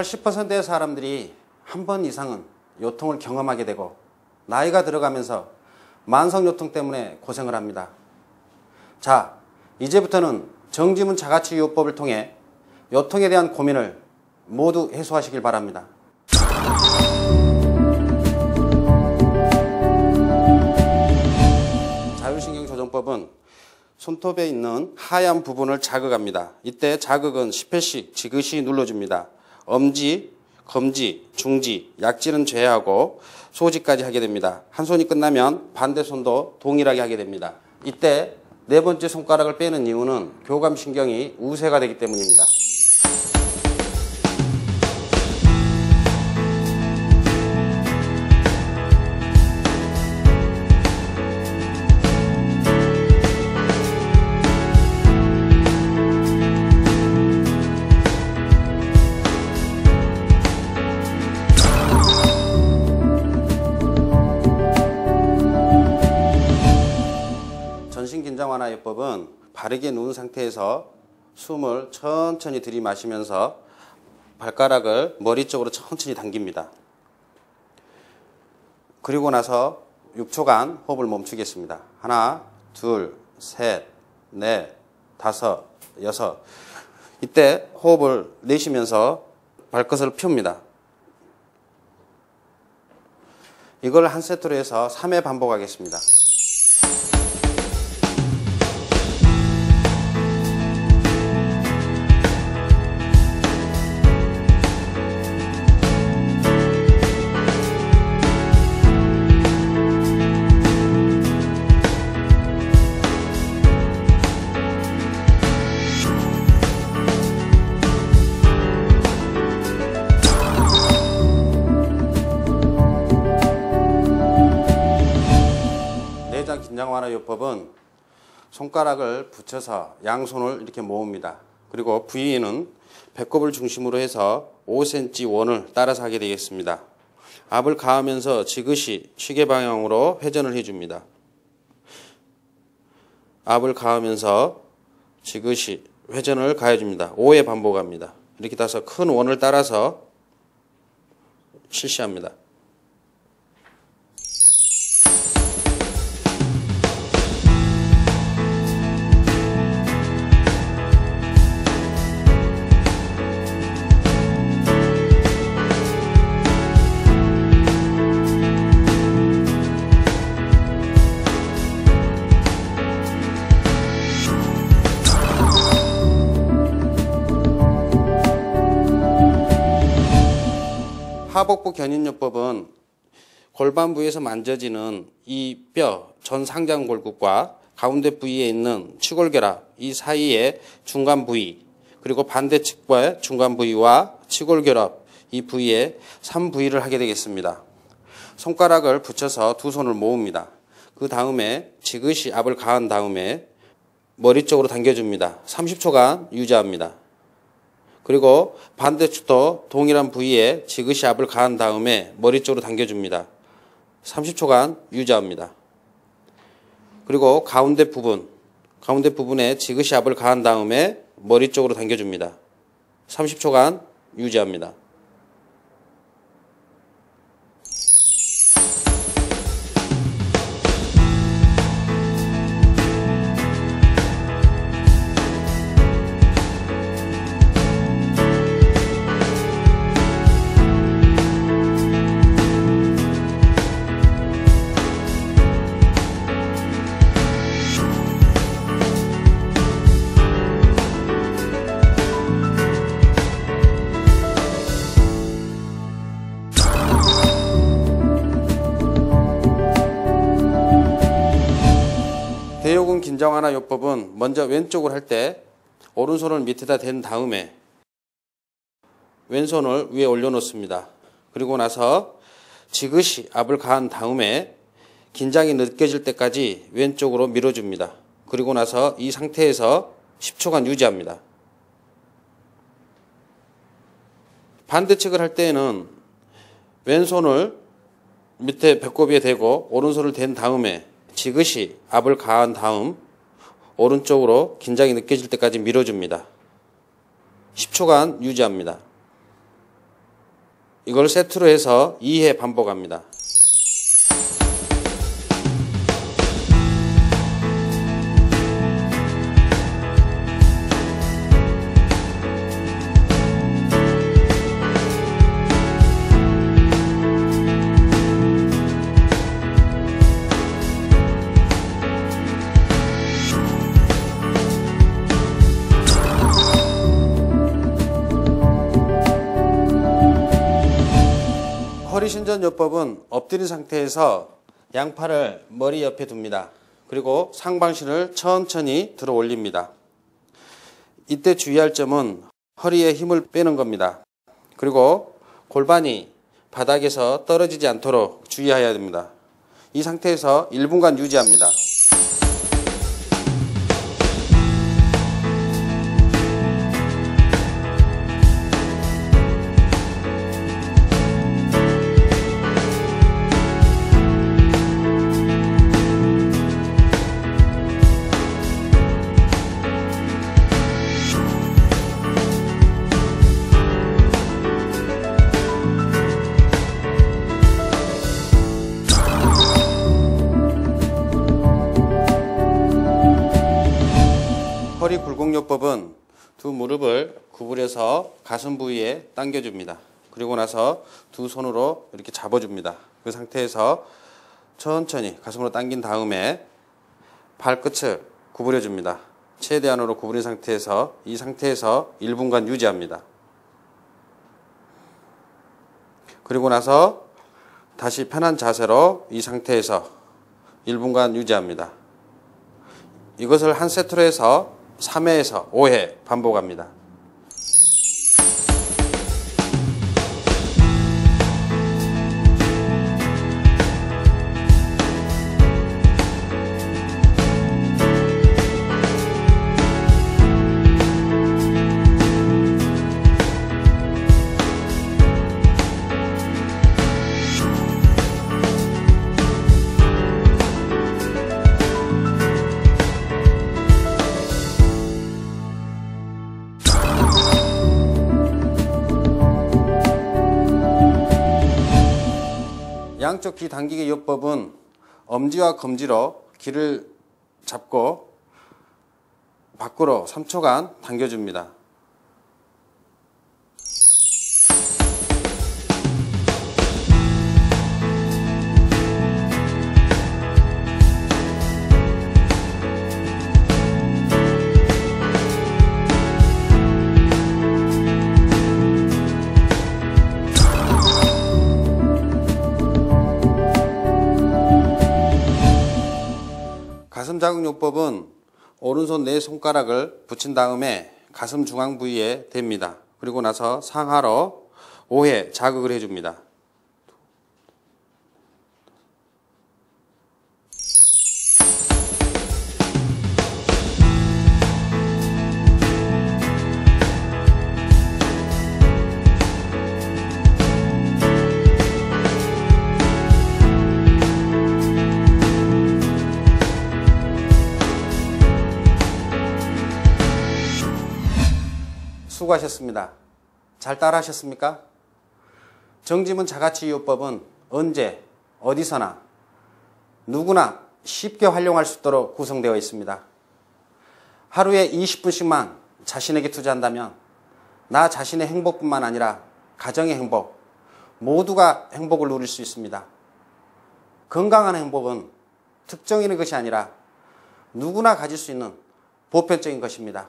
80%의 사람들이 한 번 이상은 요통을 경험하게 되고 나이가 들어가면서 만성요통 때문에 고생을 합니다. 자, 이제부터는 정지문 자가치유요법을 통해 요통에 대한 고민을 모두 해소하시길 바랍니다. 자율신경조정법은 손톱에 있는 하얀 부분을 자극합니다. 이때 자극은 10회씩 지그시 눌러줍니다. 엄지, 검지, 중지, 약지는 제외하고 소지까지 하게 됩니다. 한 손이 끝나면 반대 손도 동일하게 하게 됩니다. 이때 네 번째 손가락을 빼는 이유는 교감신경이 우세가 되기 때문입니다. 전신긴장완화요법은 바르게 누운 상태에서 숨을 천천히 들이마시면서 발가락을 머리 쪽으로 천천히 당깁니다. 그리고 나서 6초간 호흡을 멈추겠습니다. 하나, 둘, 셋, 넷, 다섯, 여섯. 이때 호흡을 내쉬면서 발끝을 펴옵니다. 이걸 한 세트로 해서 3회 반복하겠습니다. 긴장완화요법은 손가락을 붙여서 양손을 이렇게 모읍니다. 그리고 부위는 배꼽을 중심으로 해서 5cm 원을 따라서 하게 되겠습니다. 압을 가하면서 지그시 시계 방향으로 회전을 해줍니다. 압을 가하면서 지그시 회전을 가해줍니다. 5회 반복합니다. 이렇게 따서 큰 원을 따라서 실시합니다. 하복부 견인요법은 골반 부위에서 만져지는 이 뼈 전상장골국과 가운데 부위에 있는 치골결합 이 사이의 중간 부위 그리고 반대측과의 중간 부위와 치골결합 이 부위에 3부위를 하게 되겠습니다. 손가락을 붙여서 두 손을 모읍니다. 그 다음에 지그시 압을 가한 다음에 머리 쪽으로 당겨줍니다. 30초간 유지합니다. 그리고 반대측도 동일한 부위에 지그시 압을 가한 다음에 머리 쪽으로 당겨줍니다. 30초간 유지합니다. 그리고 가운데 부분에 지그시 압을 가한 다음에 머리 쪽으로 당겨줍니다. 30초간 유지합니다. 대요근 긴장완화요법은 먼저 왼쪽을 할 때 오른손을 밑에다 댄 다음에 왼손을 위에 올려놓습니다. 그리고 나서 지그시 압을 가한 다음에 긴장이 느껴질 때까지 왼쪽으로 밀어줍니다. 그리고 나서 이 상태에서 10초간 유지합니다. 반대측을 할 때에는 왼손을 밑에 배꼽 위에 대고 오른손을 댄 다음에 지그시 압을 가한 다음 오른쪽으로 긴장이 느껴질 때까지 밀어줍니다. 10초간 유지합니다. 이걸 세트로 해서 2회 반복합니다. 허리신전요법은 엎드린 상태에서 양팔을 머리 옆에 둡니다. 그리고 상반신을 천천히 들어 올립니다. 이때 주의할 점은 허리에 힘을 빼는 겁니다. 그리고 골반이 바닥에서 떨어지지 않도록 주의해야 됩니다. 이 상태에서 1분간 유지합니다. 허리 굴곡요법은 두 무릎을 구부려서 가슴 부위에 당겨줍니다. 그리고 나서 두 손으로 이렇게 잡아줍니다. 그 상태에서 천천히 가슴으로 당긴 다음에 발끝을 구부려줍니다. 최대한으로 구부린 상태에서 이 상태에서 1분간 유지합니다. 그리고 나서 다시 편한 자세로 이 상태에서 1분간 유지합니다. 이것을 한 세트로 해서 3회에서 5회 반복합니다. 양쪽 귀 당기기 요법은 엄지와 검지로 귀를 잡고 밖으로 3초간 당겨줍니다. 가슴 자극요법은 오른손 네 손가락을 붙인 다음에 가슴 중앙 부위에 댑니다. 그리고 나서 상하로 5회 자극을 해줍니다. 수고하셨습니다. 잘 따라하셨습니까? 정지문 자가치유요법은 언제 어디서나 누구나 쉽게 활용할 수 있도록 구성되어 있습니다. 하루에 20분씩만 자신에게 투자한다면 나 자신의 행복뿐만 아니라 가정의 행복, 모두가 행복을 누릴 수 있습니다. 건강한 행복은 특정인의 것이 아니라 누구나 가질 수 있는 보편적인 것입니다.